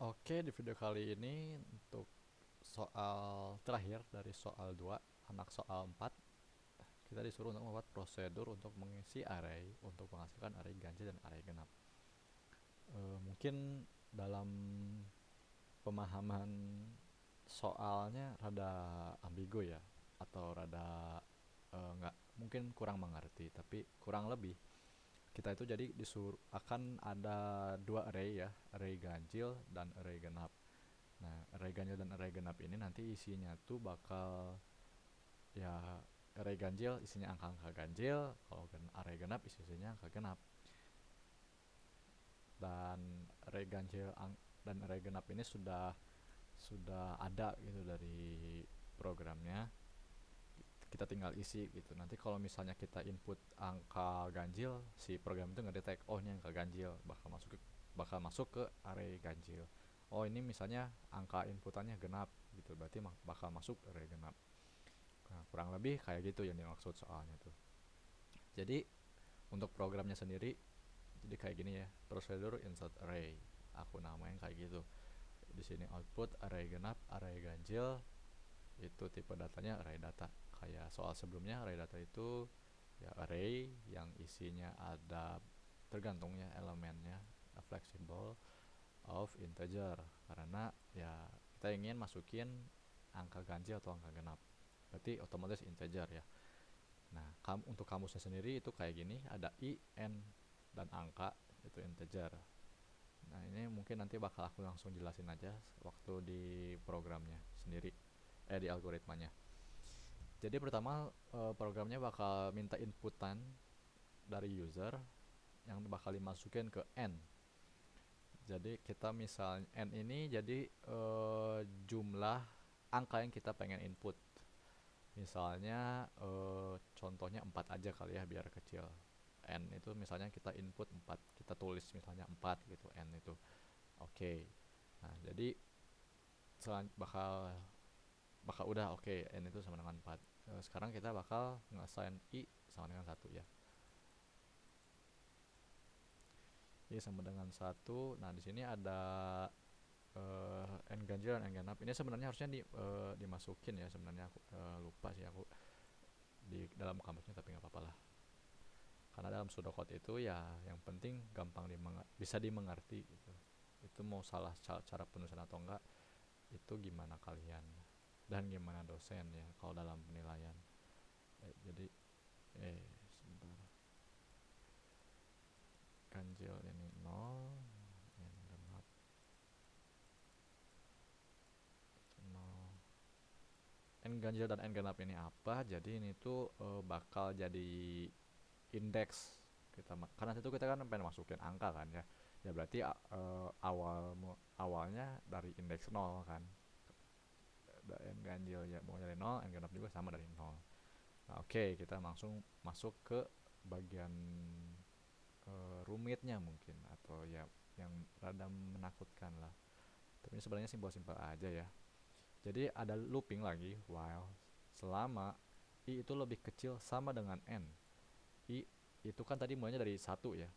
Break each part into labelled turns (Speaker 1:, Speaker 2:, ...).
Speaker 1: Oke, di video kali ini untuk soal terakhir dari soal 2 anak soal 4 kita disuruh untuk membuat prosedur untuk mengisi array untuk menghasilkan array ganjil dan array genap. Mungkin dalam pemahaman soalnya rada ambigu ya, atau rada nggak mungkin kurang mengerti, tapi kurang lebih kita itu jadi disuruh akan ada dua array ya, array ganjil dan array genap. Nah, array ganjil dan array genap ini nanti isinya tuh bakal ya, array ganjil isinya angka-angka ganjil, kalau array genap isinya angka genap. Dan array ganjil dan array genap ini sudah ada gitu dari programnya. Kita tinggal isi gitu. Nanti kalau misalnya kita input angka ganjil, si program itu nggak oh ini angka ganjil, bakal masuk ke array ganjil. Oh ini misalnya angka inputannya genap gitu, berarti bakal masuk array genap. Nah, kurang lebih kayak gitu yang dimaksud soalnya tuh. Jadi untuk programnya sendiri jadi kayak gini ya, prosedur insert array. Aku namain kayak gitu. Di sini output array genap, array ganjil, itu tipe datanya array data. Kayak soal sebelumnya, array data itu ya array yang isinya ada tergantungnya elemennya, a flexible of integer, karena ya kita ingin masukin angka ganjil atau angka genap, berarti otomatis integer ya. Nah, untuk kamusnya sendiri itu kayak gini, ada i, n, dan angka itu integer. Nah, ini mungkin nanti bakal aku langsung jelasin aja waktu di programnya sendiri, di algoritmanya. Jadi pertama programnya bakal minta inputan dari user yang bakal dimasukin ke n. Jadi kita misalnya n ini jadi jumlah angka yang kita pengen input. Misalnya contohnya 4 aja kali ya biar kecil. N itu misalnya kita input 4, kita tulis misalnya 4 gitu n itu. Oke. Nah, jadi bakal bakal udah oke, n itu sama dengan 4. Sekarang kita bakal nge-assign i sama dengan 1 ya. I sama dengan 1. Nah, di sini ada n ganjil dan n genap. Ini sebenarnya harusnya dimasukin ya, sebenarnya aku lupa sih aku di dalam kamusnya, tapi nggak apa-apa lah. Karena dalam pseudocode itu ya yang penting gampang bisa dimengerti gitu. Itu mau salah cara penulisan atau enggak itu gimana kalian dan gimana dosen ya kalau dalam penilaian. Jadi sebentar, ganjil ini 0, n genap 0. N ganjil dan n genap ini apa? Jadi ini tuh bakal jadi indeks kita, karena itu kita kan pengen masukin angka kan ya. Ya berarti awalnya dari indeks 0 kan. N ganjil ya mau dari 0, n genap juga sama dari 0. Nah, oke, kita langsung masuk ke bagian rumitnya mungkin, atau ya yang rada menakutkan lah. Tapi ini sebenarnya simpel-simpel aja ya. Jadi ada looping lagi while selama i itu lebih kecil sama dengan n. I itu kan tadi mulanya dari 1 ya.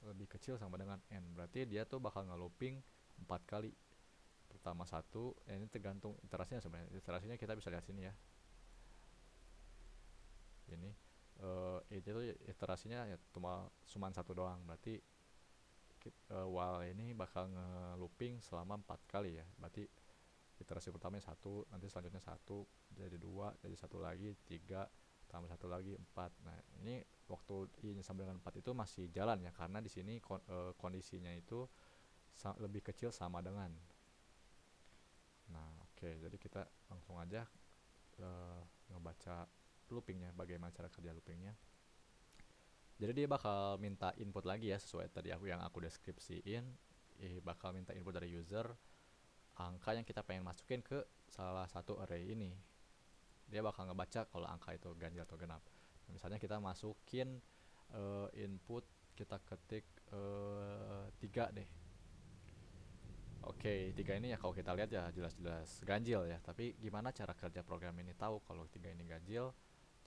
Speaker 1: Lebih kecil sama dengan n. Berarti dia tuh bakal nge-looping 4 kali. Pertama 1, ini tergantung iterasinya sebenarnya. Iterasinya kita bisa lihat sini ya. Ini itu iterasinya ya cuma satu doang. Berarti while ini bakal nge-looping selama 4 kali ya. Berarti iterasi pertamanya 1, nanti selanjutnya 1, jadi 2, jadi 1 lagi, 3, tambah 1 lagi, 4. Nah, ini waktu i-nya sama dengan 4 itu masih jalan ya, karena di sini kondisinya itu lebih kecil sama dengan. Nah, oke, jadi kita langsung aja ngebaca loopingnya, bagaimana cara kerja loopingnya. Jadi dia bakal minta input lagi ya, sesuai tadi yang aku deskripsiin. Bakal minta input dari user angka yang kita pengen masukin ke salah satu array ini. Dia bakal ngebaca kalau angka itu ganjil atau genap. Misalnya kita masukin input, kita ketik 3 deh. Oke, 3 ini ya kalau kita lihat ya jelas-jelas ganjil ya. Tapi gimana cara kerja program ini tahu kalau 3 ini ganjil?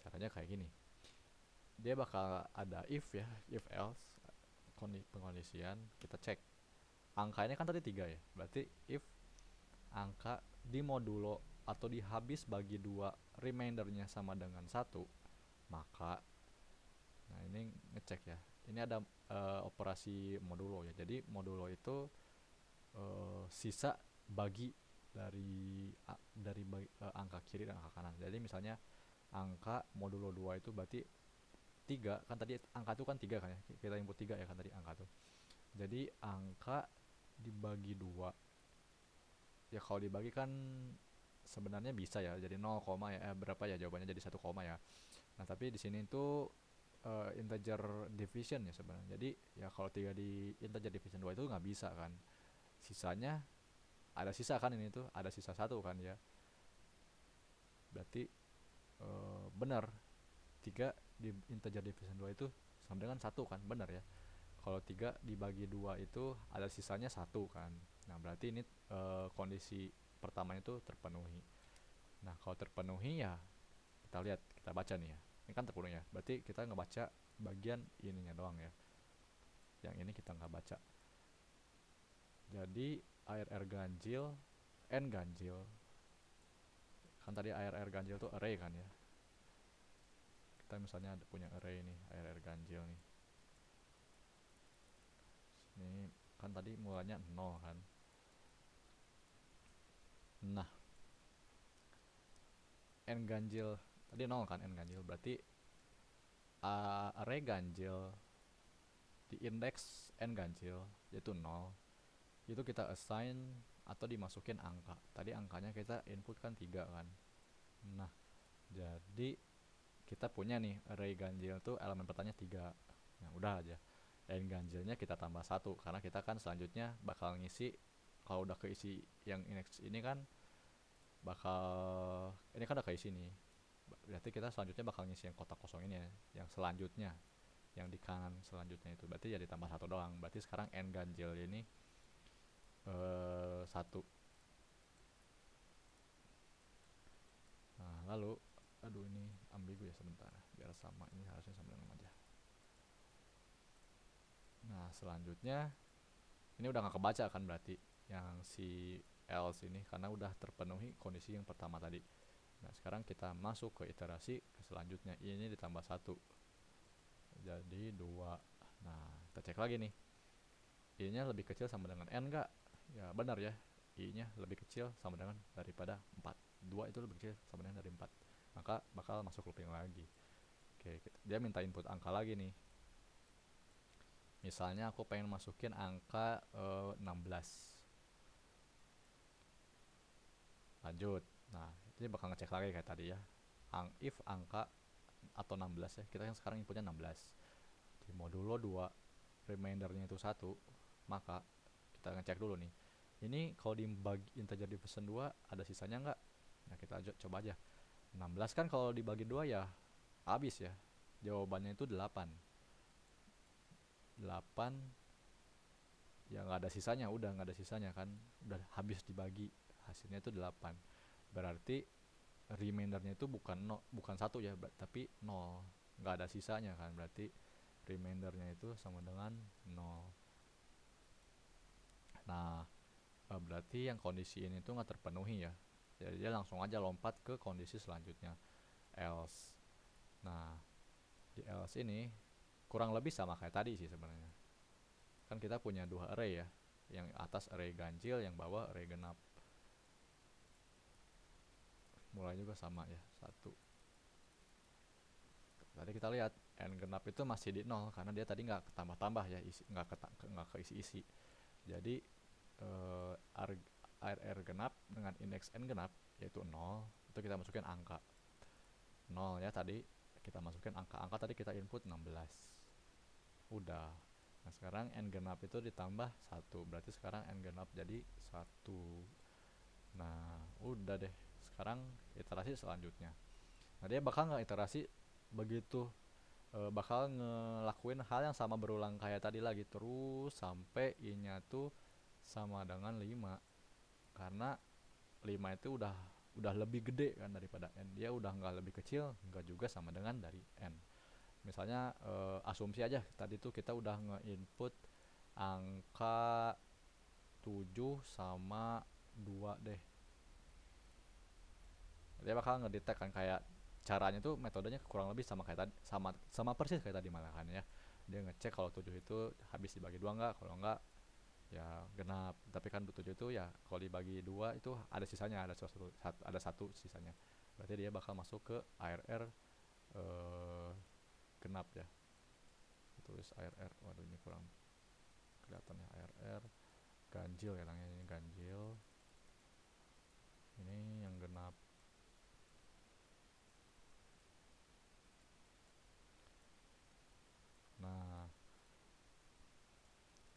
Speaker 1: Caranya kayak gini. Dia bakal ada if ya, if else, pengkondisian, kita cek. angka ini kan tadi 3 ya. Berarti if angka di modulo atau dihabis bagi 2 remindernya sama dengan 1, maka nah ini ngecek ya. Ini ada operasi modulo ya. Jadi modulo itu sisa bagi angka kiri dan angka kanan. Jadi misalnya angka modulo 2 itu berarti 3 kan, tadi angka itu kan 3 kan ya. Kita input 3 ya kan tadi angka tuh. Jadi angka dibagi 2. Ya kalau dibagi kan sebenarnya bisa ya jadi 0, ya berapa ya jawabannya, jadi 1, ya. Nah, tapi di sini itu integer division ya sebenarnya. Jadi ya kalau 3 di integer division 2 itu nggak bisa kan. Sisanya ada sisa kan, ini tuh ada sisa 1 kan ya. Berarti benar 3 di integer division 2 itu sama dengan 1 kan, benar ya. Kalau 3 dibagi 2 itu ada sisanya 1 kan. Nah, berarti ini kondisi pertama itu terpenuhi. Nah, kalau terpenuhi ya kita lihat, kita baca nih ya. Ini kan terpenuhi ya. Berarti kita ngebaca bagian ininya doang ya. Yang ini kita nggak baca. Jadi ARR ganjil, N ganjil. Kan tadi ARR ganjil tuh array kan ya. Kita misalnya punya array nih, ARR ganjil nih. Ini kan tadi mulanya 0 kan. Nah, N ganjil tadi 0 kan, N ganjil berarti array ganjil di indeks N ganjil yaitu 0 itu kita assign atau dimasukin angka. Tadi angkanya kita input kan 3 kan. Nah, jadi kita punya nih array ganjil tuh elemen pertanyaan 3. Nah, udah aja. N ganjilnya kita tambah 1 karena kita kan selanjutnya bakal ngisi, kalau udah keisi yang indeks ini kan bakal, ini kan udah keisi nih. Berarti kita selanjutnya bakal ngisi yang kotak kosong ini ya, yang selanjutnya, yang di kanan selanjutnya itu. Berarti jadi tambah 1 doang. Berarti sekarang N ganjil ini 1. Nah, lalu aduh ini ambigu ya, sebentar biar sama, ini harusnya sama dengan aja. Nah, selanjutnya ini udah nggak kebaca kan berarti yang si else ini, karena udah terpenuhi kondisi yang pertama tadi. Nah, sekarang kita masuk ke iterasi ke selanjutnya, ini ditambah 1 jadi 2. Nah, kita cek lagi nih, i nya lebih kecil sama dengan n nggak? Ya benar ya, i nya lebih kecil sama dengan daripada 4. 2 itu lebih kecil sama dengan dari 4, maka bakal masuk looping lagi. Oke, dia minta input angka lagi nih. Misalnya aku pengen masukin angka 16. Lanjut. Nah, ini bakal ngecek lagi kayak tadi ya. If angka atau 16 ya, kita yang sekarang inputnya 16. Di modulo 2, remindernya itu 1, maka kita ngecek dulu nih. Ini kalau dibagi integer division 2 ada sisanya nggak? Nah, kita coba aja. 16 kan kalau dibagi 2 ya habis ya. Jawabannya itu 8. 8 ya nggak ada sisanya, udah nggak ada sisanya kan, udah habis dibagi, hasilnya itu 8. Berarti remindernya itu bukan 1 ya, tapi 0, nggak ada sisanya kan, berarti remindernya itu sama dengan 0. Nah, berarti yang kondisi ini tuh nggak terpenuhi ya, jadi dia langsung aja lompat ke kondisi selanjutnya, else. Nah, di else ini kurang lebih sama kayak tadi sih sebenarnya. Kan kita punya 2 array ya, yang atas array ganjil, yang bawah array genap. Mulai juga sama ya, 1. Tadi kita lihat n genap itu masih di 0 karena dia tadi nggak ketambah-tambah ya, nggak keisi-isi. Jadi ARR genap dengan indeks n genap yaitu 0 itu kita masukin angka 0 ya, tadi kita masukin angka tadi kita input 16. Udah. Nah, sekarang n genap itu ditambah 1, berarti sekarang n genap jadi 1. Nah, udah deh. Sekarang iterasi selanjutnya. Nah, dia bakal nggak iterasi begitu, bakal ngelakuin hal yang sama berulang kayak tadi lagi terus sampai i nya tuh sama dengan 5. Karena 5 itu udah lebih gede kan daripada n. Dia udah nggak lebih kecil, nggak juga sama dengan dari n. Misalnya asumsi aja tadi tuh kita udah nge-input angka 7 sama 2 deh. Dia bakal ngedetect kan, kayak caranya tuh metodenya kurang lebih sama kayak tadi, sama sama persis kayak tadi malahan ya. Dia ngecek kalau 7 itu habis dibagi dua enggak, kalau enggak ya genap. Tapi kan 7 itu ya kalau dibagi dua itu ada sisanya, ada satu sisanya. Berarti dia bakal masuk ke ARR eh, genap ya. Tulis ARR, waduh ini kurang kelihatan ya. ARR ganjil ya, ini ganjil, ini yang genap. Nah,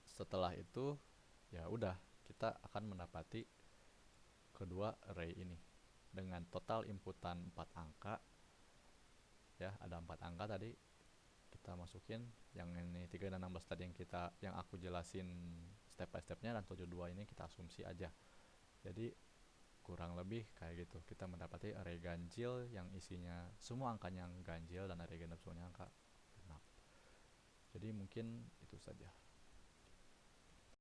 Speaker 1: setelah itu ya udah, kita akan mendapati kedua array ini dengan total inputan 4 angka ya. Ada 4 angka tadi kita masukin, yang ini 3 dan 16 tadi yang aku jelasin step by stepnya, dan 72 ini kita asumsi aja. Jadi kurang lebih kayak gitu, kita mendapati array ganjil yang isinya semua angkanya yang ganjil dan array genap semuanya angka genap. Jadi mungkin itu saja.